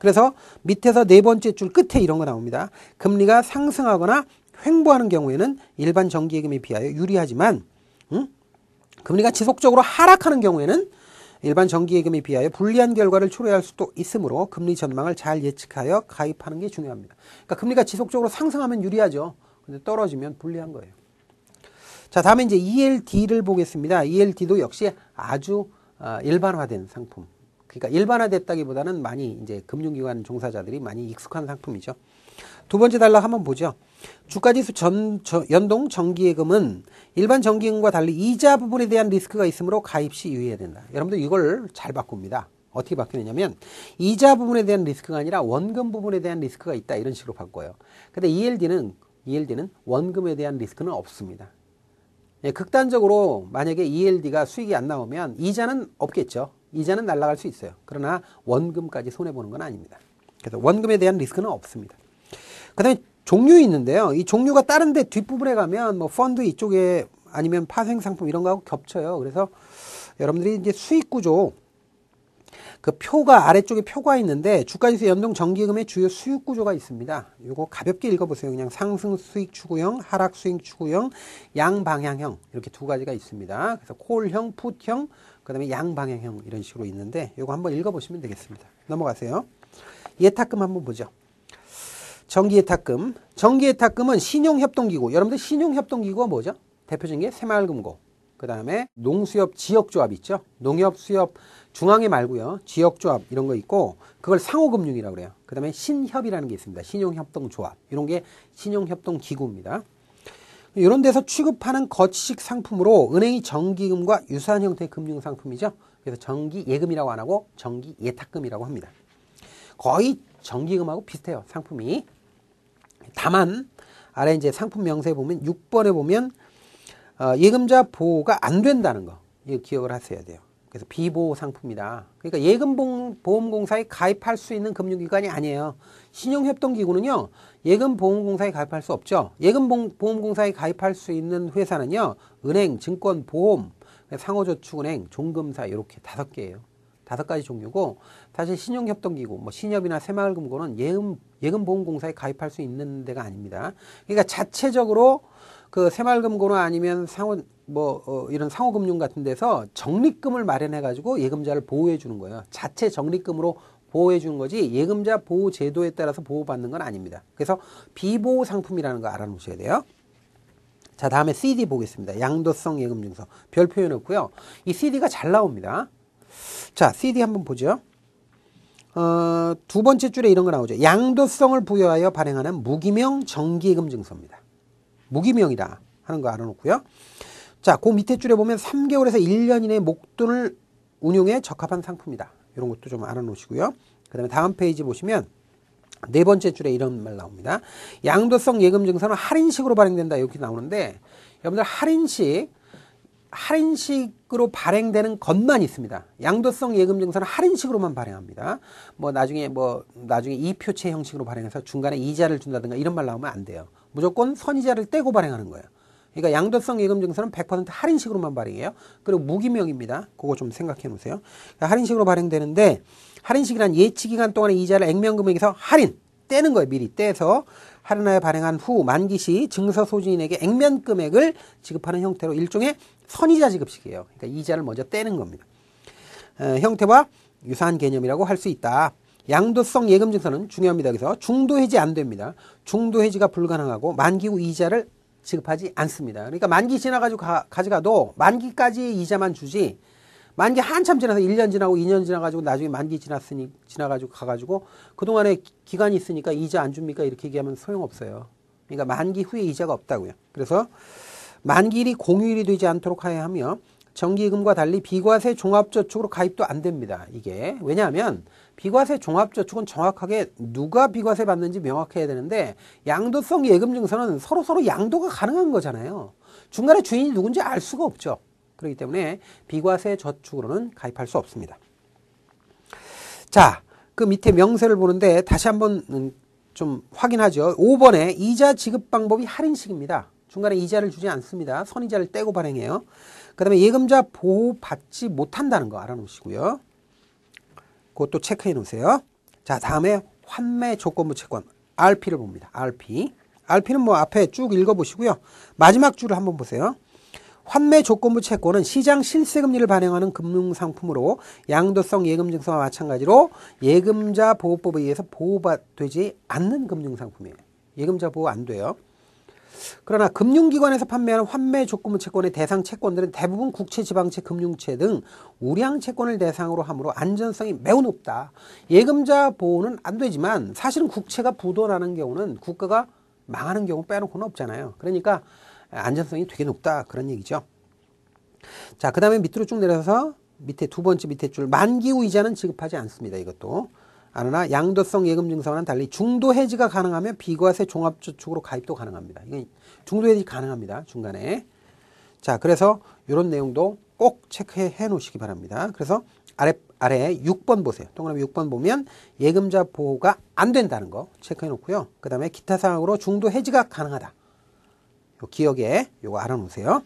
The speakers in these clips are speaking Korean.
그래서 밑에서 네 번째 줄 끝에 이런 거 나옵니다. 금리가 상승하거나 횡보하는 경우에는 일반 정기예금에 비하여 유리하지만 금리가 지속적으로 하락하는 경우에는 일반 정기예금에 비하여 불리한 결과를 초래할 수도 있으므로 금리 전망을 잘 예측하여 가입하는 게 중요합니다. 그러니까 금리가 지속적으로 상승하면 유리하죠. 근데 떨어지면 불리한 거예요. 자, 다음에 이제 ELD를 보겠습니다. ELD도 역시 아주 일반화된 상품. 그러니까 일반화됐다기보다는 많이 이제 금융기관 종사자들이 많이 익숙한 상품이죠. 두 번째 단락 한번 보죠. 주가지수 연동 정기예금은 일반 정기예금과 달리 이자 부분에 대한 리스크가 있으므로 가입 시 유의해야 된다. 여러분들 이걸 잘 바꿉니다. 어떻게 바뀌느냐면 이자 부분에 대한 리스크가 아니라 원금 부분에 대한 리스크가 있다. 이런 식으로 바꿔요. 근데 ELD는 원금에 대한 리스크는 없습니다. 예, 극단적으로 만약에 ELD가 수익이 안 나오면 이자는 없겠죠. 이자는 날아갈 수 있어요. 그러나 원금까지 손해보는 건 아닙니다. 그래서 원금에 대한 리스크는 없습니다. 그 다음에 종류 있는데요. 이 종류가 다른데 뒷부분에 가면 뭐 펀드 이쪽에 아니면 파생상품 이런 거하고 겹쳐요. 그래서 여러분들이 이제 수익구조 그 표가 아래쪽에 표가 있는데 주가지수 연동 정기예금의 주요 수익구조가 있습니다. 이거 가볍게 읽어보세요. 그냥 상승 수익 추구형, 하락 수익 추구형, 양방향형 이렇게 두 가지가 있습니다. 그래서 콜형, 풋형, 그 다음에 양방향형 이런 식으로 있는데 이거 한번 읽어보시면 되겠습니다. 넘어가세요. 예탁금 한번 보죠. 정기예탁금. 정기예탁금은 신용협동기구. 여러분들 신용협동기구가 뭐죠? 대표적인 게 새마을금고. 그 다음에 농수협 지역조합 있죠? 농협수협 중앙에 말고요. 지역조합 이런 거 있고 그걸 상호금융이라고 그래요. 그 다음에 신협이라는 게 있습니다. 신용협동조합. 이런 게 신용협동기구입니다. 이런 데서 취급하는 거치식 상품으로 은행이 정기금과 유사한 형태의 금융상품이죠. 그래서 정기예금이라고 안 하고 정기예탁금이라고 합니다. 거의 정기금하고 비슷해요. 상품이. 다만 아래 이제 상품 명세에 보면 6번에 보면 예금자 보호가 안 된다는 거 이거 기억을 하셔야 돼요. 그래서 비보호 상품이다. 그러니까 예금보험공사에 가입할 수 있는 금융기관이 아니에요. 신용협동기구는요. 예금보험공사에 가입할 수 없죠. 예금보험공사에 가입할 수 있는 회사는요. 은행, 증권, 보험, 상호저축은행, 종금사 이렇게 5개예요. 5가지 종류고 사실 신용협동기구, 뭐 신협이나 새마을금고는 예금보험공사에 가입할 수 있는 데가 아닙니다. 그러니까 자체적으로 그 새마을금고나 아니면 이런 상호금융 같은 데서 적립금을 마련해 가지고 예금자를 보호해 주는 거예요. 자체 적립금으로 보호해 주는 거지 예금자 보호 제도에 따라서 보호받는 건 아닙니다. 그래서 비보호 상품이라는 거 알아놓으셔야 돼요. 자, 다음에 CD 보겠습니다. 양도성 예금증서. 별 표현 없고요. 이 CD가 잘 나옵니다. 자, CD 한번 보죠. 두 번째 줄에 이런 거 나오죠. 양도성을 부여하여 발행하는 무기명 정기예금증서입니다. 무기명이다 하는 거 알아놓고요. 자, 그 밑에 줄에 보면 3개월에서 1년 이내 목돈을 운용에 적합한 상품이다. 이런 것도 좀 알아놓으시고요. 그 다음에 다음 페이지 보시면 네 번째 줄에 이런 말 나옵니다. 양도성 예금증서는 할인식으로 발행된다. 이렇게 나오는데 여러분들 할인식으로 발행되는 것만 있습니다. 양도성 예금증서는 할인식으로만 발행합니다. 나중에 이표체 형식으로 발행해서 중간에 이자를 준다든가 이런 말 나오면 안 돼요. 무조건 선이자를 떼고 발행하는 거예요. 그러니까 양도성 예금증서는 100% 할인식으로만 발행해요. 그리고 무기명입니다. 그거 좀 생각해 놓으세요. 그러니까 할인식으로 발행되는데 할인식이란 예치기간 동안의 이자를 액면금액에서 할인 떼는 거예요. 미리 떼서 할인하여 발행한 후 만기 시 증서 소지인에게 액면금액을 지급하는 형태로 일종의 선이자 지급식이에요. 그러니까 이자를 먼저 떼는 겁니다. 형태와 유사한 개념이라고 할 수 있다. 양도성 예금증서는 중요합니다. 그래서 중도해지 안 됩니다. 중도해지가 불가능하고 만기 후 이자를 지급하지 않습니다. 그러니까 만기 지나가지고 가져가도 만기까지 이자만 주지 만기 한참 지나서 1년 지나고 2년 지나가지고 나중에 만기 지나가지고 가가지고 그동안에 기간이 있으니까 이자 안 줍니까? 이렇게 얘기하면 소용없어요. 그러니까 만기 후에 이자가 없다고요. 그래서 만기일이 공휴일이 되지 않도록 하여야 하며 정기예금과 달리 비과세 종합저축으로 가입도 안 됩니다. 이게 왜냐하면 비과세 종합저축은 정확하게 누가 비과세 받는지 명확해야 되는데 양도성 예금증서는 서로 양도가 가능한 거잖아요. 중간에 주인이 누군지 알 수가 없죠. 그렇기 때문에 비과세 저축으로는 가입할 수 없습니다. 자, 그 밑에 명세를 보는데 다시 한번 좀 확인하죠. 5번에 이자 지급 방법이 할인식입니다. 중간에 이자를 주지 않습니다. 선이자를 떼고 발행해요. 그 다음에 예금자 보호받지 못한다는 거 알아놓으시고요. 그것도 체크해 놓으세요. 자, 다음에 환매 조건부 채권 RP를 봅니다. RP는 뭐 앞에 쭉 읽어보시고요. 마지막 줄을 한번 보세요. 환매 조건부 채권은 시장 실세금리를 반영하는 금융상품으로 양도성 예금증서와 마찬가지로 예금자 보호법에 의해서 보호되지 않는 금융상품이에요. 예금자 보호 안 돼요. 그러나 금융기관에서 판매하는 환매 조건부 채권의 대상 채권들은 대부분 국채, 지방채, 금융채 등 우량 채권을 대상으로 하므로 안전성이 매우 높다. 예금자 보호는 안 되지만 사실은 국채가 부도나는 경우는 국가가 망하는 경우 빼놓고는 없잖아요. 그러니까 안전성이 되게 높다 그런 얘기죠. 자, 그 다음에 밑으로 쭉 내려서 밑에 두 번째 밑에 줄 만기 후 이자는 지급하지 않습니다. 이것도. 그러나 양도성 예금 증서와는 달리 중도 해지가 가능하면 비과세 종합저축으로 가입도 가능합니다. 이건 중도 해지 가능합니다. 중간에. 자, 그래서 이런 내용도 꼭 체크해 놓으시기 바랍니다. 그래서 아래 6번 보세요. 동그라미 6번 보면 예금자 보호가 안 된다는 거 체크해 놓고요. 그 다음에 기타 사항으로 중도 해지가 가능하다. 요 기억에 요거 알아놓으세요.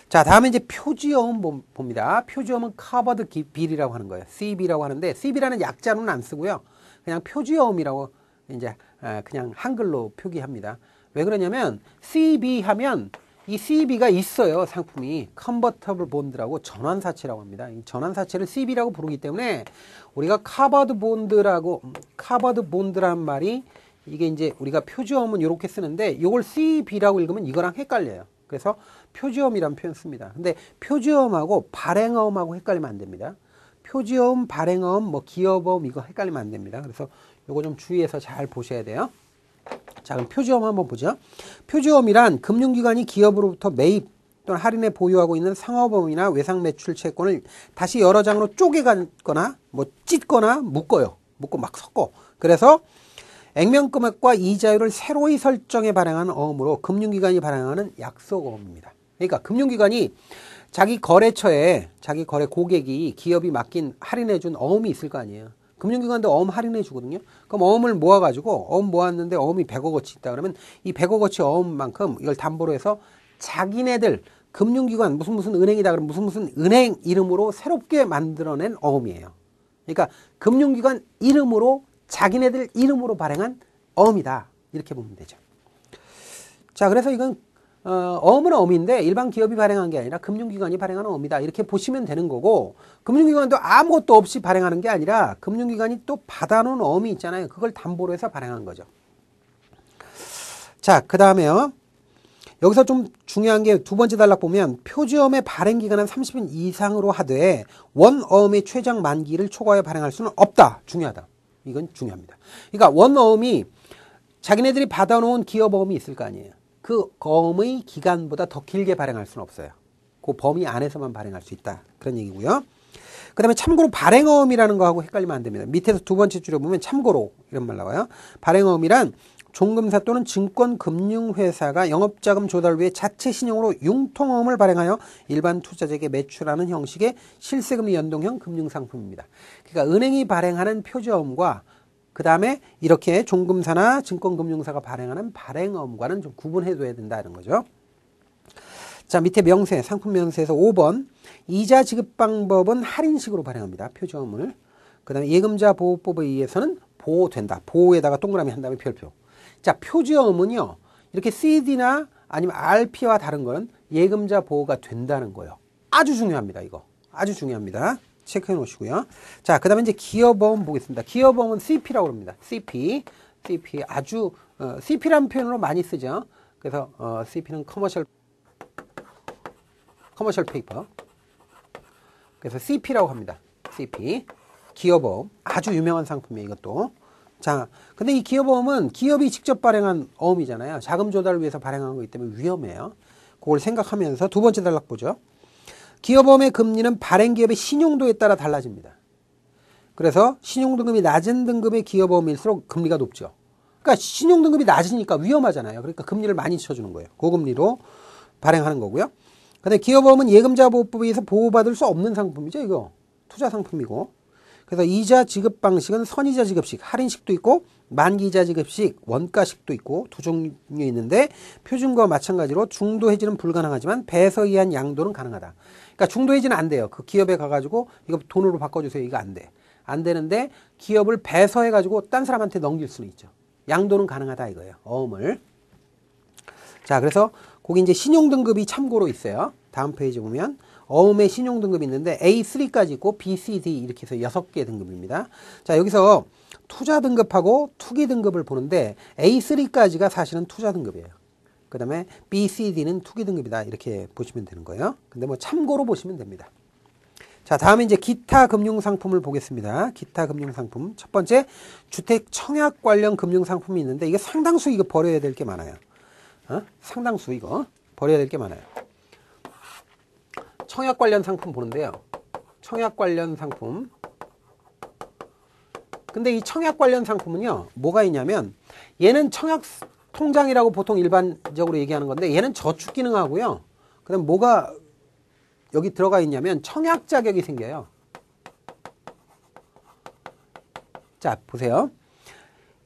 자, 다음에 이제 표지어음 봅니다. 표지어음은 covered bill이라고 하는 거예요. CB라고 하는데 CB라는 약자로는 안 쓰고요. 그냥 표지어음이라고 이제 그냥 한글로 표기합니다. 왜 그러냐면 CB 하면 이 CB가 있어요. 상품이 convertible bond라고 전환사채라고 합니다. 이 전환사채를 CB라고 부르기 때문에 우리가 covered bond라는 말이 이게 이제 우리가 표지어음은 이렇게 쓰는데 이걸 CB라고 읽으면 이거랑 헷갈려요. 그래서 표지어음이라는 표현 씁니다. 근데 표지어음하고 발행어음하고 헷갈리면 안 됩니다. 표지어음, 발행어음, 뭐 기업어음 이거 헷갈리면 안 됩니다. 그래서 요거 좀 주의해서 잘 보셔야 돼요. 자, 그럼 표지어음 한번 보죠. 표지어음이란 금융기관이 기업으로부터 매입 또는 할인에 보유하고 있는 상업어음이나 외상 매출 채권을 다시 여러 장으로 쪼개거나 뭐 찢거나 묶어요. 묶고 막 섞어. 그래서 액면금액과 이자율을 새로이 설정해 발행하는 어음으로 금융기관이 발행하는 약속어음입니다. 그러니까 금융기관이 자기 거래처에 자기 거래 고객이 기업이 맡긴 할인해준 어음이 있을 거 아니에요. 금융기관도 어음 할인해 주거든요. 그럼 어음을 모아가지고 어음 모았는데 어음이 100억어치 있다 그러면 이 100억어치 어음만큼 이걸 담보로 해서 자기네들 금융기관 무슨 은행이다 그러면 무슨 은행 이름으로 새롭게 만들어낸 어음이에요. 그러니까 금융기관 이름으로 자기네들 이름으로 발행한 어음이다. 이렇게 보면 되죠. 자, 그래서 이건 어음은 어음인데 일반 기업이 발행한 게 아니라 금융기관이 발행하는 어음이다. 이렇게 보시면 되는 거고 금융기관도 아무것도 없이 발행하는 게 아니라 금융기관이 또 받아놓은 어음이 있잖아요. 그걸 담보로 해서 발행한 거죠. 자, 그 다음에요. 여기서 좀 중요한 게 두 번째 단락 보면 표지어음의 발행 기간은 30일 이상으로 하되 원어음의 최장 만기를 초과해 발행할 수는 없다. 중요하다. 이건 중요합니다. 그러니까 원어음이 자기네들이 받아놓은 기업어음이 있을 거 아니에요. 그 어음의 기간보다 더 길게 발행할 수는 없어요. 그 범위 안에서만 발행할 수 있다. 그런 얘기고요. 그 다음에 참고로 발행어음이라는 거하고 헷갈리면 안 됩니다. 밑에서 두 번째 줄에 보면 참고로 이런 말 나와요. 발행어음이란 종금사 또는 증권금융회사가 영업자금 조달을 위해 자체 신용으로 융통어음을 발행하여 일반 투자자에게 매출하는 형식의 실세금리 연동형 금융상품입니다. 그러니까 은행이 발행하는 표지어음과 그 다음에 이렇게 종금사나 증권금융사가 발행하는 발행어음과는 좀 구분해둬야 된다는 거죠. 자, 밑에 명세, 상품 명세에서 5번 이자 지급 방법은 할인식으로 발행합니다. 표지어음을. 그 다음에 예금자 보호법에 의해서는 보호된다. 보호에다가 동그라미 한 다음에 별표. 자, 표지어음은요. 이렇게 CD나 아니면 RP와 다른 건 예금자 보호가 된다는 거예요. 아주 중요합니다. 이거. 아주 중요합니다. 체크해 놓으시고요. 자, 그 다음에 이제 기업어음 보겠습니다. 기업어음은 CP라고 합니다. CP 아주 CP라는 표현으로 많이 쓰죠. 그래서 CP는 커머셜 페이퍼. 그래서 CP라고 합니다. CP. 기업어음. 아주 유명한 상품이에요, 이것도. 자, 근데 이 기업어음은 기업이 직접 발행한 어음이잖아요. 자금 조달을 위해서 발행한 거기 때문에 위험해요. 그걸 생각하면서 두 번째 단락 보죠. 기업어음의 금리는 발행 기업의 신용도에 따라 달라집니다. 그래서 신용등급이 낮은 등급의 기업어음일수록 금리가 높죠. 그러니까 신용등급이 낮으니까 위험하잖아요. 그러니까 금리를 많이 쳐주는 거예요. 고금리로 발행하는 거고요. 근데 기업어음은 예금자 보호법에 의해서 보호받을 수 없는 상품이죠. 이거 투자 상품이고. 그래서 이자 지급 방식은 선이자 지급식, 할인식도 있고 만기이자 지급식, 원가식도 있고 두 종류 있는데 표준과 마찬가지로 중도 해지는 불가능하지만 배서 이한 양도는 가능하다. 그러니까 중도 해지는 안 돼요. 그 기업에 가가지고 이거 돈으로 바꿔주세요. 이거 안 돼. 안 되는데 기업을 배서해가지고 딴 사람한테 넘길 수는 있죠. 양도는 가능하다 이거예요. 어음을. 자, 그래서 거기 이제 신용등급이 참고로 있어요. 다음 페이지 보면 어음의 신용등급이 있는데 A3까지 있고 B, C, D 이렇게 해서 6개 등급입니다. 자, 여기서 투자 등급하고 투기 등급을 보는데 A3까지가 사실은 투자 등급이에요. 그 다음에 B, C, D는 투기 등급이다 이렇게 보시면 되는 거예요. 근데 뭐 참고로 보시면 됩니다. 자, 다음에 이제 기타 금융상품을 보겠습니다. 기타 금융상품. 첫 번째, 주택 청약 관련 금융상품이 있는데, 이게 상당수 이거 버려야 될 게 많아요. 상당수 이거 버려야 될 게 많아요. 청약 관련 상품 보는데요. 청약 관련 상품. 근데 이 청약 관련 상품은요, 뭐가 있냐면, 얘는 청약 통장이라고 보통 일반적으로 얘기하는 건데, 얘는 저축 기능하고요. 그 다음 뭐가 여기 들어가 있냐면 청약 자격이 생겨요. 자, 보세요.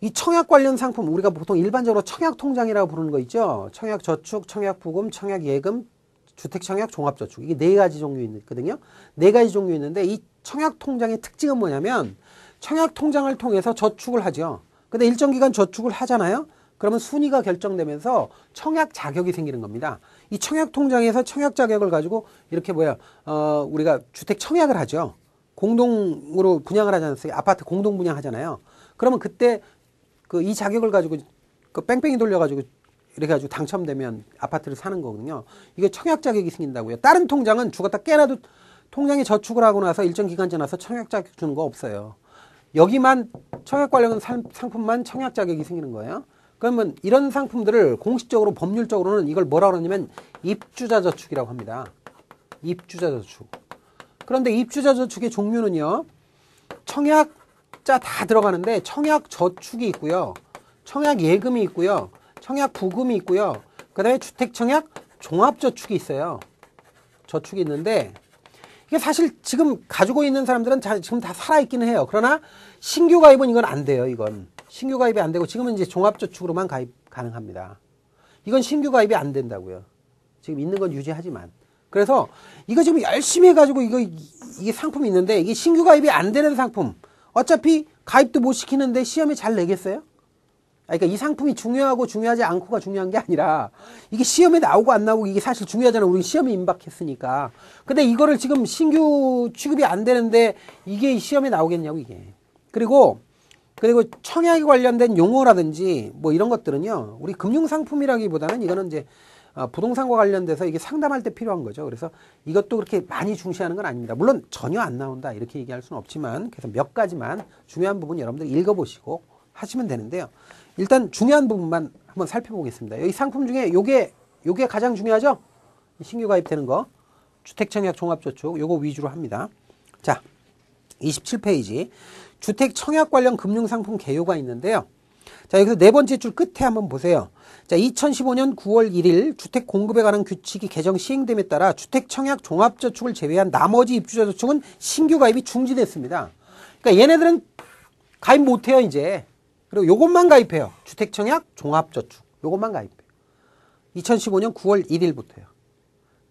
이 청약 관련 상품, 우리가 보통 일반적으로 청약 통장이라고 부르는 거 있죠. 청약 저축, 청약 부금, 청약 예금, 주택 청약 종합저축. 이게 4가지 종류 있거든요. 4가지 종류 있는데 이 청약 통장의 특징은 뭐냐면 청약 통장을 통해서 저축을 하죠. 근데 일정 기간 저축을 하잖아요. 그러면 순위가 결정되면서 청약 자격이 생기는 겁니다. 이 청약 통장에서 청약 자격을 가지고 이렇게 우리가 주택 청약을 하죠. 공동으로 분양을 하지 않습니까? 아파트 공동 분양하잖아요. 그러면 그때 이 자격을 가지고 뺑뺑이 돌려가지고 이렇게 가지고 당첨되면 아파트를 사는 거거든요. 이게 청약 자격이 생긴다고요. 다른 통장은 죽었다 깨나도 통장에 저축을 하고 나서 일정 기간 지나서 청약 자격 주는 거 없어요. 여기만 청약 관련 상품만 청약 자격이 생기는 거예요. 그러면 이런 상품들을 공식적으로 법률적으로는 이걸 뭐라고 그러냐면 입주자 저축이라고 합니다. 입주자 저축. 그런데 입주자 저축의 종류는요. 청약자 다 들어가는데 청약 저축이 있고요. 청약 예금이 있고요. 청약 부금이 있고요. 그 다음에 주택 청약 종합 저축이 있어요. 저축이 있는데 이게 사실 지금 가지고 있는 사람들은 지금 다 살아있기는 해요. 그러나 신규 가입은 이건 안 돼요. 이건. 신규 가입이 안 되고 지금은 이제 종합저축으로만 가입 가능합니다. 이건 신규 가입이 안 된다고요. 지금 있는 건 유지하지만. 그래서 이거 지금 열심히 해가지고 이게 상품이 있는데 이게 신규 가입이 안 되는 상품. 어차피 가입도 못 시키는데 시험에 잘 내겠어요? 그러니까 이 상품이 중요하고 중요하지 않고가 중요한 게 아니라 이게 시험에 나오고 안 나오고 이게 사실 중요하잖아요. 우리 시험에 임박했으니까. 근데 이거를 지금 신규 취급이 안 되는데 이게 시험에 나오겠냐고 이게. 그리고 청약에 관련된 용어라든지 뭐 이런 것들은요. 우리 금융상품이라기보다는 이거는 이제 부동산과 관련돼서 이게 상담할 때 필요한 거죠. 그래서 이것도 그렇게 많이 중시하는 건 아닙니다. 물론 전혀 안 나온다 이렇게 얘기할 수는 없지만 그래서 몇 가지만 중요한 부분 여러분들 읽어보시고 하시면 되는데요. 일단 중요한 부분만 한번 살펴보겠습니다. 여기 상품 중에 요게 가장 중요하죠? 신규 가입되는 거. 주택청약 종합저축 요거 위주로 합니다. 자, 27페이지. 주택 청약 관련 금융상품 개요가 있는데요. 자, 여기서 네 번째 줄 끝에 한번 보세요. 자, 2015년 9월 1일 주택 공급에 관한 규칙이 개정 시행됨에 따라 주택 청약 종합저축을 제외한 나머지 입주자 저축은 신규 가입이 중지됐습니다. 그러니까 얘네들은 가입 못해요, 이제. 그리고 요것만 가입해요. 주택 청약 종합저축. 요것만 가입해요. 2015년 9월 1일부터요.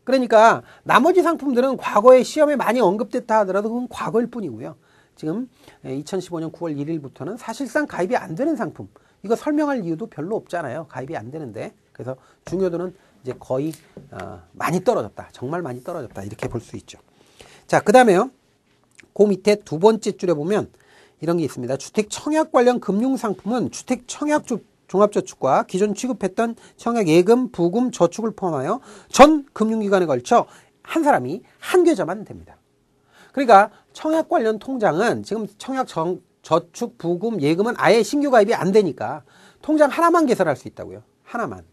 그러니까 나머지 상품들은 과거에 시험에 많이 언급됐다 하더라도 그건 과거일 뿐이고요. 지금 2015년 9월 1일부터는 사실상 가입이 안 되는 상품. 이거 설명할 이유도 별로 없잖아요. 가입이 안 되는데. 그래서 중요도는 이제 거의 많이 떨어졌다. 정말 많이 떨어졌다. 이렇게 볼 수 있죠. 자, 그 다음에요. 그 밑에 두 번째 줄에 보면 이런 게 있습니다. 주택 청약 관련 금융상품은 주택 청약 종합저축과 기존 취급했던 청약 예금, 부금, 저축을 포함하여 전 금융기관에 걸쳐 한 사람이 한 계좌만 됩니다. 그러니까 청약 관련 통장은 지금 청약 저축, 부금, 예금은 아예 신규 가입이 안 되니까 통장 하나만 개설할 수 있다고요. 하나만.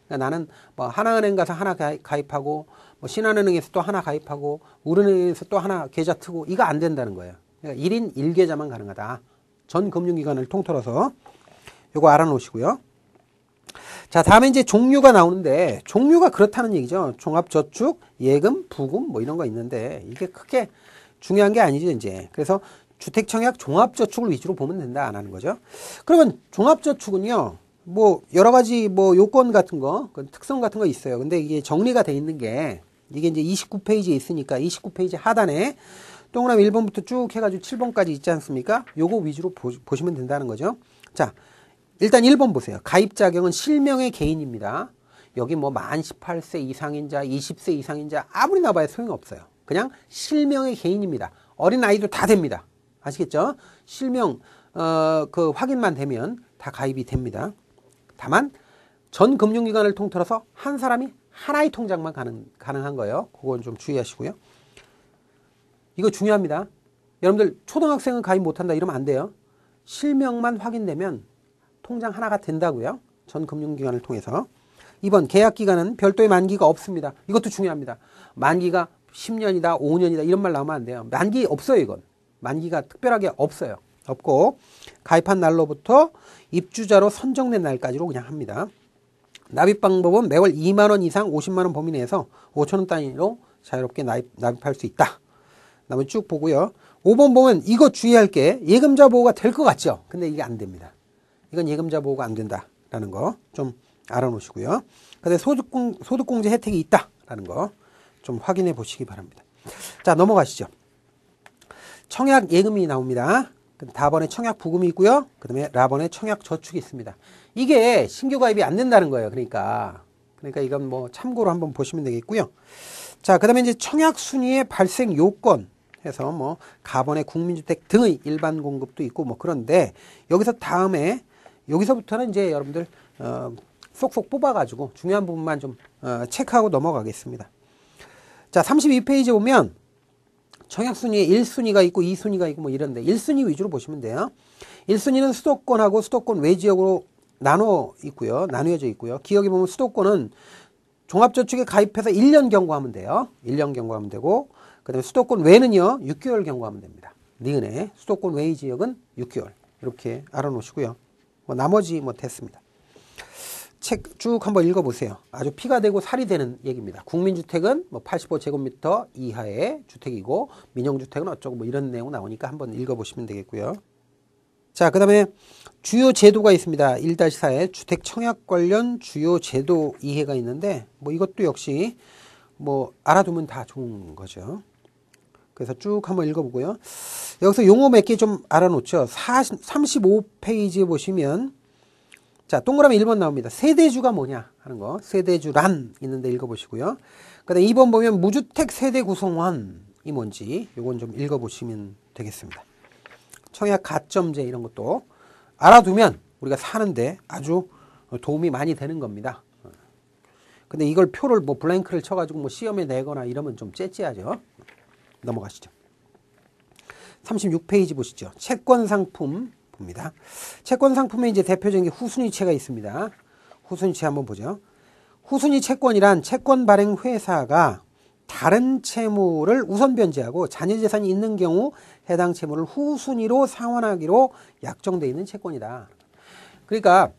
그러니까 나는 뭐 하나은행 가서 하나 가입하고 뭐 신한은행에서 또 하나 가입하고 우리은행에서 또 하나 계좌 트고 이거 안 된다는 거예요. 그러니까 1인 1계좌만 가능하다. 전 금융기관을 통틀어서 요거 알아놓으시고요. 자, 다음에 이제 종류가 나오는데 종류가 그렇다는 얘기죠. 종합저축, 예금, 부금 뭐 이런 거 있는데 이게 크게 중요한 게 아니죠, 이제. 그래서 주택청약 종합저축을 위주로 보면 된다 안 하는 거죠. 그러면 종합저축은요. 뭐 여러 가지 뭐 요건 같은 거, 특성 같은 거 있어요. 근데 이게 정리가 돼 있는 게 이게 이제 29페이지에 있으니까 29페이지 하단에 동그라미 1번부터 쭉 해가지고 7번까지 있지 않습니까? 요거 위주로 보시면 된다는 거죠. 자, 일단 1번 보세요. 가입 자격은 실명의 개인입니다. 여기 뭐 만 18세 이상인자, 20세 이상인자 아무리 나봐야 소용없어요. 그냥 실명의 개인입니다. 어린아이도 다 됩니다. 아시겠죠? 실명 그 확인만 되면 다 가입이 됩니다. 다만 전 금융기관을 통틀어서 한 사람이 하나의 통장만 가능한 거예요. 그건 좀 주의하시고요. 이거 중요합니다. 여러분들 초등학생은 가입 못한다 이러면 안 돼요. 실명만 확인되면 통장 하나가 된다고요. 전 금융기관을 통해서. 2번 계약기간은 별도의 만기가 없습니다. 이것도 중요합니다. 만기가 10년이다 5년이다 이런 말 나오면 안 돼요. 만기 없어요. 이건 만기가 특별하게 없어요. 없고 가입한 날로부터 입주자로 선정된 날까지로 그냥 합니다. 납입 방법은 매월 2만원 이상 50만원 범위 내에서 5천원 단위로 자유롭게 납입할 수 있다. 다음에 쭉 보고요. 5번 보면 이거 주의할 게 예금자 보호가 될 것 같죠? 근데 이게 안 됩니다. 이건 예금자 보호가 안 된다라는 거 좀 알아놓으시고요. 근데 소득공제 혜택이 있다라는 거 좀 확인해 보시기 바랍니다. 자, 넘어가시죠. 청약 예금이 나옵니다. 다번에 청약 부금이 있고요. 그 다음에 라번에 청약 저축이 있습니다. 이게 신규 가입이 안 된다는 거예요. 그러니까 이건 뭐 참고로 한번 보시면 되겠고요. 자, 그 다음에 이제 청약 순위의 발생 요건 해서 뭐 가번의 국민주택 등의 일반 공급도 있고 뭐 그런데 여기서부터는 이제 여러분들 쏙쏙 뽑아가지고 중요한 부분만 좀 체크하고 넘어가겠습니다. 자, 32페이지 보면 청약 순위에 1순위가 있고 2순위가 있고 뭐 이런데 1순위 위주로 보시면 돼요. 1순위는 수도권하고 수도권 외 지역으로 나뉘어져 있고요. 기억에 보면 수도권은 종합저축에 가입해서 1년 경과하면 돼요. 1년 경과하면 되고 그 다음에 수도권 외는요 6개월 경과하면 됩니다. 니은에 수도권 외의 지역은 6개월 이렇게 알아놓으시고요. 뭐 나머지 뭐 됐습니다. 책 쭉 한번 읽어보세요. 아주 피가 되고 살이 되는 얘기입니다. 국민주택은 뭐 85제곱미터 이하의 주택이고 민영주택은 어쩌고 뭐 이런 내용 나오니까 한번 읽어보시면 되겠고요. 자, 그 다음에 주요 제도가 있습니다. 1-4에 주택 청약 관련 주요 제도 이해가 있는데 뭐 이것도 역시 뭐 알아두면 다 좋은 거죠. 그래서 쭉 한번 읽어보고요. 여기서 용어 몇 개 좀 알아놓죠. 35페이지에 보시면 자, 동그라미 1번 나옵니다. 세대주가 뭐냐 하는 거. 세대주란 있는데 읽어보시고요. 그 다음에 2번 보면 무주택 세대 구성원이 뭔지 이건 좀 읽어보시면 되겠습니다. 청약 가점제 이런 것도 알아두면 우리가 사는데 아주 도움이 많이 되는 겁니다. 근데 이걸 표를 뭐 블랭크를 쳐가지고 뭐 시험에 내거나 이러면 좀 째째하죠. 넘어가시죠. 36페이지 보시죠. 채권 상품 봅니다. 채권 상품에 이제 대표적인 게 후순위채가 있습니다. 후순위채 한번 보죠. 후순위 채권이란 채권 발행 회사가 다른 채무를 우선 변제하고 자녀 재산이 있는 경우 해당 채무를 후순위로 상환하기로 약정되어 있는 채권이다. 그러니까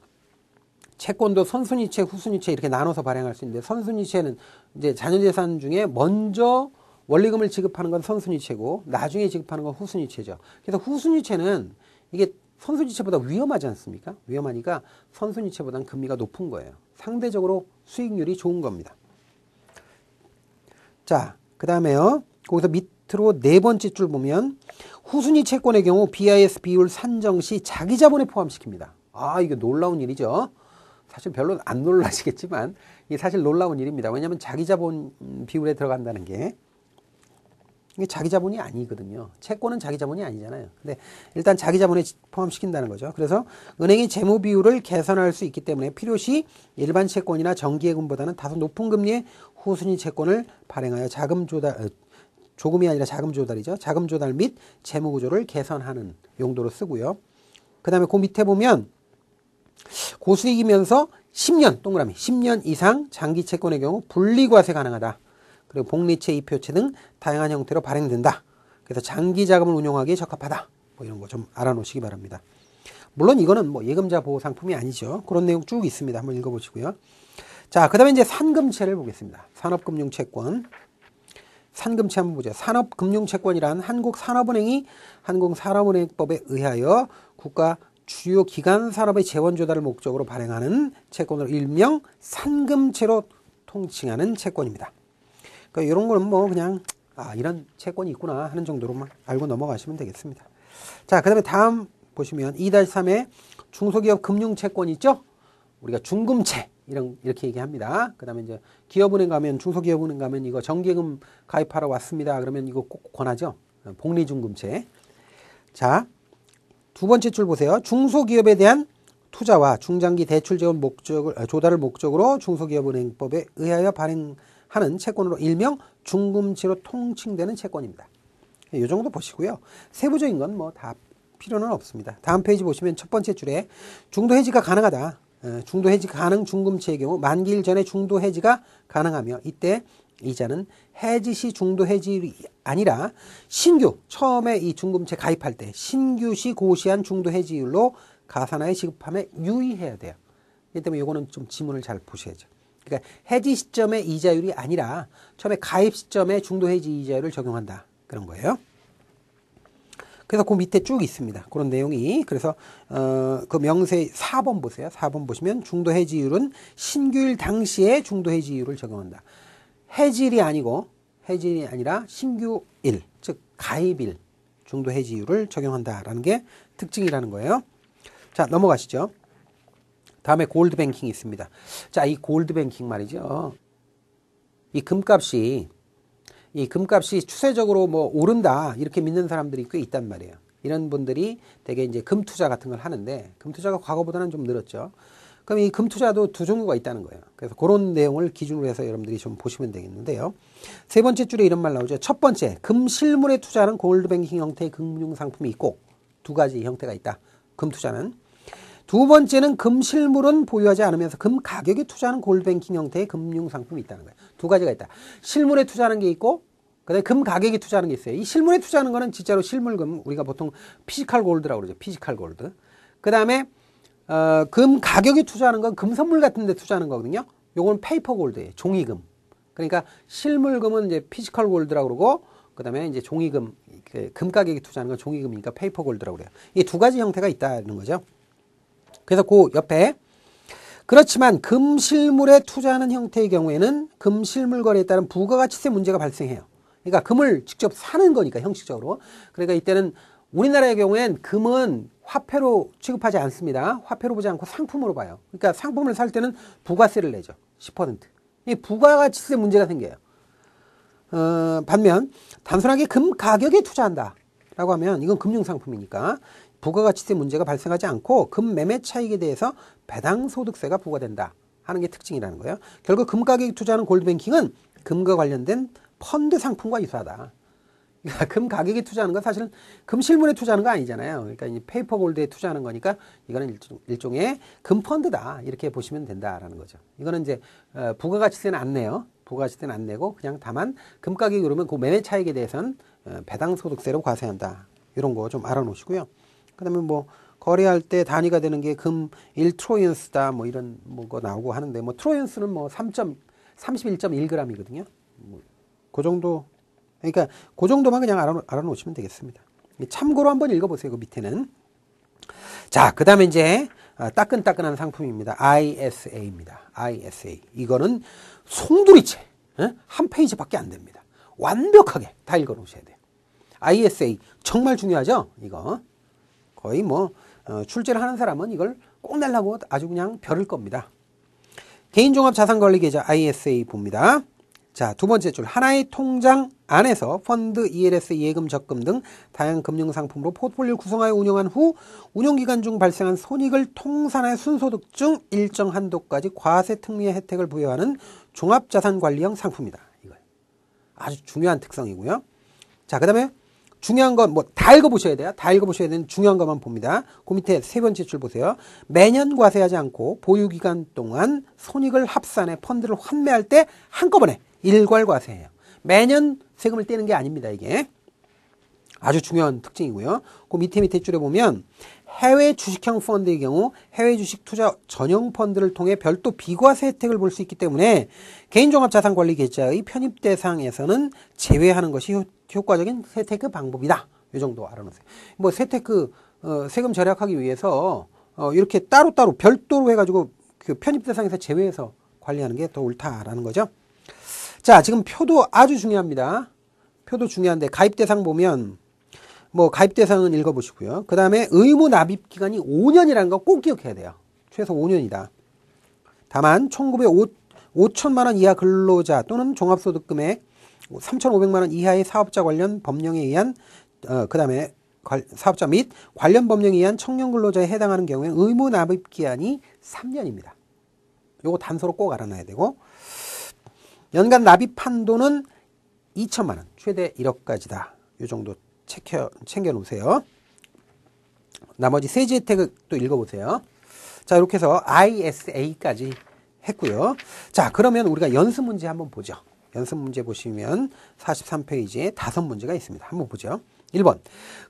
채권도 선순위채, 후순위채 이렇게 나눠서 발행할 수 있는데 선순위채는 이제 자녀 재산 중에 먼저 원리금을 지급하는 건 선순위채고 나중에 지급하는 건 후순위채죠. 그래서 후순위채는 이게 선순위채보다 위험하지 않습니까? 위험하니까 선순위채보다는 금리가 높은 거예요. 상대적으로 수익률이 좋은 겁니다. 자, 그 다음에요. 거기서 밑으로 네 번째 줄 보면 후순위 채권의 경우 BIS 비율 산정 시 자기 자본에 포함시킵니다. 아, 이거 놀라운 일이죠. 사실 별로 안 놀라시겠지만 이게 사실 놀라운 일입니다. 왜냐하면 자기 자본 비율에 들어간다는 게 이게 자기 자본이 아니거든요. 채권은 자기 자본이 아니잖아요. 근데 일단 자기 자본에 포함시킨다는 거죠. 그래서 은행이 재무 비율을 개선할 수 있기 때문에 필요시 일반 채권이나 정기예금보다는 다소 높은 금리의 후순위 채권을 발행하여 자금 조달, 조금이 아니라 자금 조달이죠. 자금 조달 및 재무 구조를 개선하는 용도로 쓰고요. 그 다음에 그 밑에 보면 고수익이면서 10년 동그라미 10년 이상 장기 채권의 경우 분리과세 가능하다. 그리고 복리채, 이표채 등 다양한 형태로 발행된다. 그래서 장기 자금을 운용하기에 적합하다. 뭐 이런 거 좀 알아놓으시기 바랍니다. 물론 이거는 뭐 예금자 보호 상품이 아니죠. 그런 내용 쭉 있습니다. 한번 읽어보시고요. 자, 그 다음에 이제 산금채를 보겠습니다. 산업금융채권. 산금채 한번 보죠. 산업금융채권이란 한국산업은행이 한국산업은행법에 의하여 국가 주요 기관 산업의 재원 조달을 목적으로 발행하는 채권으로 일명 산금채로 통칭하는 채권입니다. 그러니까 이런 거는 뭐 그냥 이런 채권이 있구나 하는 정도로만 알고 넘어가시면 되겠습니다. 자, 그 다음에 다음 보시면 2-3에 중소기업 금융채권 있죠? 우리가 중금채 이렇게 얘기합니다. 그 다음에 이제 기업은행 가면, 중소기업은행 가면 이거 정기예금 가입하러 왔습니다. 그러면 이거 꼭 권하죠. 복리중금채. 자, 두 번째 줄 보세요. 중소기업에 대한 투자와 중장기 대출 지원 조달을 목적으로 중소기업은행법에 의하여 발행하는 채권으로 일명 중금채로 통칭되는 채권입니다. 이 정도 보시고요. 세부적인 건 뭐 다 필요는 없습니다. 다음 페이지 보시면 첫 번째 줄에 중도 해지가 가능하다. 중도 해지 가능 중금채의 경우 만기일 전에 중도 해지가 가능하며 이때 이자는 해지 시 중도 해지율이 아니라 신규 처음에 이 중금채 가입할 때 신규 시 고시한 중도 해지율로 가산하에 지급함에 유의해야 돼요. 이 때문에 이거는 좀 지문을 잘 보셔야죠. 그러니까 해지 시점의 이자율이 아니라 처음에 가입 시점에 중도 해지 이자율을 적용한다. 그런 거예요. 그래서 그 밑에 쭉 있습니다. 그런 내용이. 그래서 그 명세 4번 보세요. 4번 보시면 중도 해지율은 신규일 당시에 중도 해지율을 적용한다. 해지일이 아니라 신규일, 즉 가입일 중도 해지율을 적용한다라는 게 특징이라는 거예요. 자, 넘어가시죠. 다음에 골드뱅킹이 있습니다. 자, 이 골드뱅킹 말이죠. 이 금값이 추세적으로 뭐 오른다 이렇게 믿는 사람들이 꽤 있단 말이에요. 이런 분들이 되게 이제 금 투자 같은 걸 하는데 금 투자가 과거보다는 좀 늘었죠. 그럼 이 금 투자도 두 종류가 있다는 거예요. 그래서 그런 내용을 기준으로 해서 여러분들이 좀 보시면 되겠는데요. 세 번째 줄에 이런 말 나오죠. 첫 번째, 금 실물에 투자하는 골드뱅킹 형태의 금융 상품이 있고 두 가지 형태가 있다. 금 투자는. 두 번째는 금 실물은 보유하지 않으면서 금 가격에 투자하는 골드뱅킹 형태의 금융 상품이 있다는 거예요. 두 가지가 있다. 실물에 투자하는 게 있고 그다음에 금 가격에 투자하는 게 있어요. 이 실물에 투자하는 거는 진짜로 실물금, 우리가 보통 피지컬 골드라고 그러죠. 피지컬 골드. 그다음에 금 가격에 투자하는 건 금 선물 같은 데 투자하는 거거든요. 요건 페이퍼 골드예요. 종이금. 그러니까 실물금은 이제 피지컬 골드라고 그러고 그다음에 이제 종이금, 금 가격에 투자하는 건 종이금이니까 페이퍼 골드라고 그래요. 이 두 가지 형태가 있다는 거죠. 그래서 그 옆에 그렇지만 금 실물에 투자하는 형태의 경우에는 금 실물 거래에 따른 부가가치세 문제가 발생해요. 그러니까 금을 직접 사는 거니까 형식적으로. 그러니까 이때는 우리나라의 경우엔 금은 화폐로 취급하지 않습니다. 화폐로 보지 않고 상품으로 봐요. 그러니까 상품을 살 때는 부가세를 내죠. 10%. 이 부가가치세 문제가 생겨요. 반면 단순하게 금 가격에 투자한다라고 하면 이건 금융상품이니까 부가가치세 문제가 발생하지 않고 금 매매 차익에 대해서 배당소득세가 부과된다 하는 게 특징이라는 거예요. 결국 금 가격에 투자하는 골드뱅킹은 금과 관련된 펀드 상품과 유사하다. 그러니까 금 가격에 투자하는 건 사실은 금 실물에 투자하는 거 아니잖아요. 그러니까 이 페이퍼 골드에 투자하는 거니까 이거는 일종의 금 펀드다 이렇게 보시면 된다라는 거죠. 이거는 이제 부가가치세는 안 내요. 부가가치세는 안 내고 그냥 다만 금 가격이 오르면 그 매매 차익에 대해서는 배당소득세로 과세한다. 이런 거 좀 알아놓으시고요. 그다음에 뭐 거래할 때 단위가 되는 게 금 1트로이언스다 뭐 이런 거 나오고 하는데 뭐 트로이언스는 뭐 31.1g이거든요. 뭐 그 정도, 그러니까 그 정도만 그냥 알아놓으시면 되겠습니다. 참고로 한번 읽어보세요. 그 밑에는. 자, 그 다음에 이제 따끈따끈한 상품입니다. ISA입니다. ISA. 이거는 송두리째 한 페이지밖에 안 됩니다. 완벽하게 다 읽어놓으셔야 돼요. ISA 정말 중요하죠. 이거 거의 뭐 출제를 하는 사람은 이걸 꼭 내려고 아주 그냥 벼를 겁니다. 개인종합자산관리계좌 ISA 봅니다. 자, 두 번째 줄. 하나의 통장 안에서 펀드, ELS, 예금, 적금 등 다양한 금융상품으로 포트폴리오를 구성하여 운영한 후 운용기간 중 발생한 손익을 통산하여 순소득 중 일정 한도까지 과세 특례 혜택을 부여하는 종합자산관리형 상품이다. 이거 아주 중요한 특성이고요. 자, 그 다음에 중요한 건 뭐 다 읽어보셔야 돼요. 다 읽어보셔야 되는 중요한 것만 봅니다. 그 밑에 세 번째 줄 보세요. 매년 과세하지 않고 보유기간 동안 손익을 합산해 펀드를 환매할 때 한꺼번에 일괄 과세해요. 매년 세금을 떼는 게 아닙니다. 이게 아주 중요한 특징이고요. 그 밑에 줄에 보면 해외 주식형 펀드의 경우 해외 주식 투자 전용 펀드를 통해 별도 비과세 혜택을 볼 수 있기 때문에 개인종합자산관리계좌의 편입 대상에서는 제외하는 것이 효과적인 세테크 방법이다. 이 정도 알아놓으세요. 뭐 세테크 세금 절약하기 위해서 이렇게 따로따로 별도로 해가지고 그 편입 대상에서 제외해서 관리하는 게 더 옳다라는 거죠. 자, 지금 표도 아주 중요합니다. 표도 중요한데 가입 대상 보면 뭐 가입 대상은 읽어보시고요. 그 다음에 의무 납입 기간이 5년이라는 거 꼭 기억해야 돼요. 최소 5년이다. 다만 5천만 원 이하 근로자 또는 종합소득금액 3,500만 원 이하의 사업자 관련 법령에 의한 그 다음에 사업자 및 관련 법령에 의한 청년 근로자에 해당하는 경우에 의무 납입 기한이 3년입니다. 요거 단서로 꼭 알아놔야 되고 연간 납입 한도는 2천만 원, 최대 1억까지다. 요 정도 챙겨 놓으세요. 나머지 세제 혜택을 또 읽어보세요. 자, 이렇게 해서 ISA까지 했고요. 자, 그러면 우리가 연습 문제 한번 보죠. 연습 문제 보시면 43페이지에 5문제가 있습니다. 한번 보죠. 1번.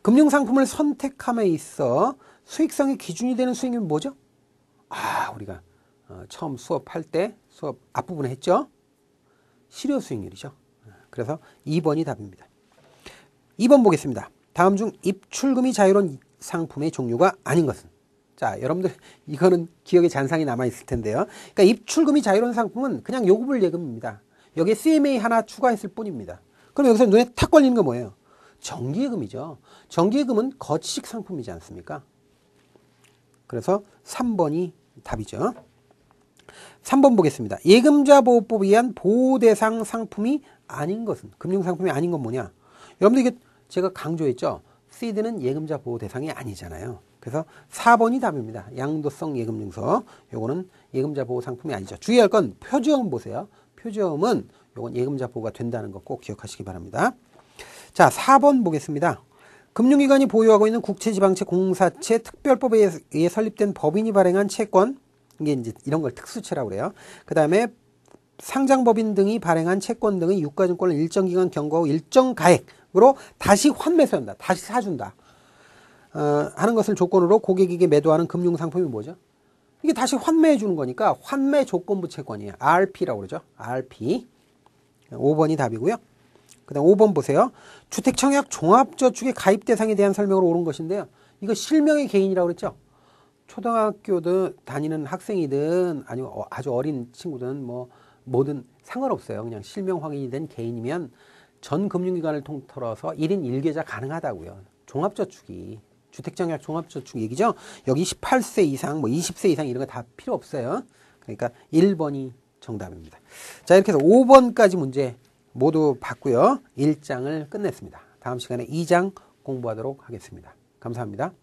금융상품을 선택함에 있어 수익성의 기준이 되는 수익률은 뭐죠? 우리가 처음 수업할 때 수업 앞부분에 했죠? 실효 수익률이죠. 그래서 2번이 답입니다. 2번 보겠습니다. 다음 중 입출금이 자유로운 상품의 종류가 아닌 것은? 자, 여러분들 이거는 기억에 잔상이 남아있을 텐데요. 그러니까 입출금이 자유로운 상품은 그냥 요구불 예금입니다. 여기에 CMA 하나 추가했을 뿐입니다. 그럼 여기서 눈에 탁 걸리는 거 뭐예요? 정기예금이죠. 정기예금은 거치식 상품이지 않습니까? 그래서 3번이 답이죠. 3번 보겠습니다. 예금자 보호법에 의한 보호대상 상품이 아닌 것은? 금융상품이 아닌 건 뭐냐? 여러분들 이게 제가 강조했죠. 시드는 예금자 보호 대상이 아니잖아요. 그래서 4번이 답입니다. 양도성 예금증서. 요거는 예금자 보호 상품이 아니죠. 주의할 건 표지어음 보세요. 표지어음은 요건 예금자 보호가 된다는 거 꼭 기억하시기 바랍니다. 자, 4번 보겠습니다. 금융기관이 보유하고 있는 국채, 지방채, 공사채, 특별법에 의해 설립된 법인이 발행한 채권, 이게 이제 이런 걸 특수채라고 그래요. 그 다음에 상장법인 등이 발행한 채권 등의 유가증권을 일정 기간 경과후 일정 가액으로 다시 환매수한다. 다시 사준다. 하는 것을 조건으로 고객에게 매도하는 금융상품이 뭐죠? 이게 다시 환매해 주는 거니까 환매 조건부 채권이에요. RP라고 그러죠. RP. 5번이 답이고요. 그 다음 5번 보세요. 주택청약 종합저축의 가입 대상에 대한 설명으로 옳은 것인데요. 이거 실명의 개인이라고 그랬죠. 초등학교든 다니는 학생이든 아니면 아주 어린 친구든 뭐든 상관없어요. 그냥 실명 확인이 된 개인이면 전 금융기관을 통틀어서 1인 1계좌 가능하다고요. 종합저축이. 주택청약 종합저축 얘기죠. 여기 18세 이상, 20세 이상 이런 거 다 필요 없어요. 그러니까 1번이 정답입니다. 자, 이렇게 해서 5번까지 문제 모두 봤고요. 1장을 끝냈습니다. 다음 시간에 2장 공부하도록 하겠습니다. 감사합니다.